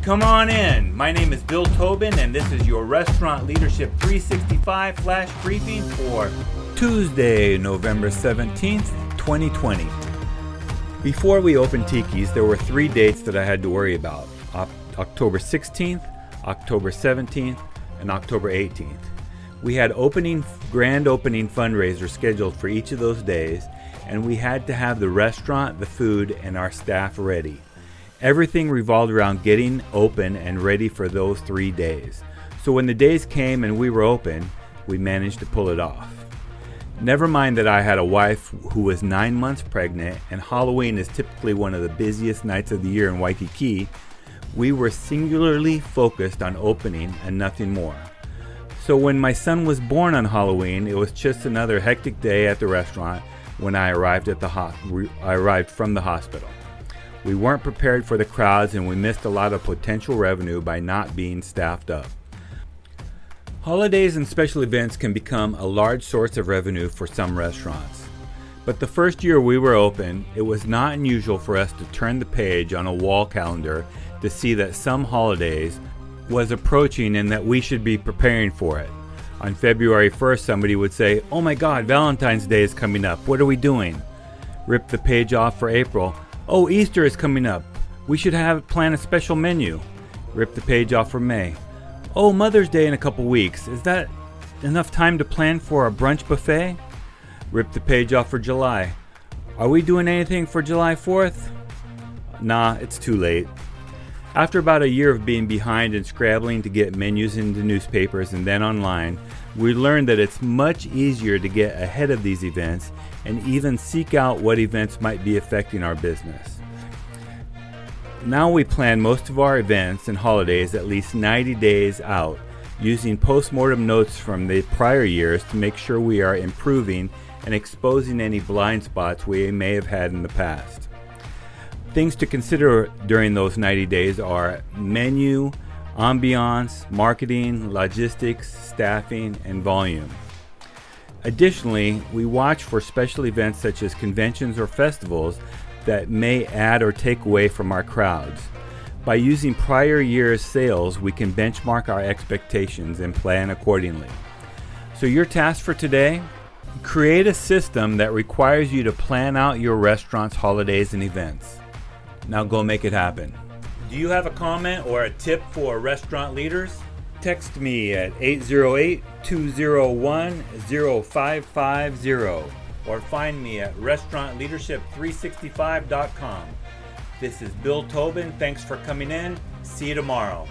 Come on in. My name is Bill Tobin, and this is your Restaurant Leadership 365 Flash Briefing for Tuesday, November 17th, 2020. Before we opened Tiki's, there were 3 dates that I had to worry about. October 16th, October 17th, and October 18th. We had grand opening fundraisers scheduled for each of those days, and we had to have the restaurant, the food, and our staff ready. Everything revolved around getting open and ready for those 3 days. So when the days came and we were open, we managed to pull it off. Never mind that I had a wife who was 9 months pregnant, and Halloween is typically one of the busiest nights of the year in Waikiki. We were singularly focused on opening and nothing more. So when my son was born on Halloween, it was just another hectic day at the restaurant when I arrived from the hospital. We weren't prepared for the crowds, and we missed a lot of potential revenue by not being staffed up. Holidays and special events can become a large source of revenue for some restaurants. But the first year we were open, it was not unusual for us to turn the page on a wall calendar to see that some holidays was approaching and that we should be preparing for it. On February 1st, somebody would say, "Oh my God, Valentine's Day is coming up. What are we doing?" Rip the page off for April. "Oh, Easter is coming up. We should plan a special menu." Rip the page off for May. "Oh, Mother's Day in a couple weeks. Is that enough time to plan for a brunch buffet?" Rip the page off for July. "Are we doing anything for July 4th? Nah, it's too late." After about a year of being behind and scrabbling to get menus into newspapers and then online, we learned that it's much easier to get ahead of these events and even seek out what events might be affecting our business. Now we plan most of our events and holidays at least 90 days out, using post-mortem notes from the prior years to make sure we are improving and exposing any blind spots we may have had in the past. Things to consider during those 90 days are menu, ambiance, marketing, logistics, staffing, and volume. Additionally, we watch for special events such as conventions or festivals that may add or take away from our crowds. By using prior year's sales, we can benchmark our expectations and plan accordingly. So your task for today? Create a system that requires you to plan out your restaurant's holidays and events. Now go make it happen. Do you have a comment or a tip for restaurant leaders? Text me at 808-201-0550 or find me at restaurantleadership365.com. This is Bill Tobin. Thanks for coming in. See you tomorrow.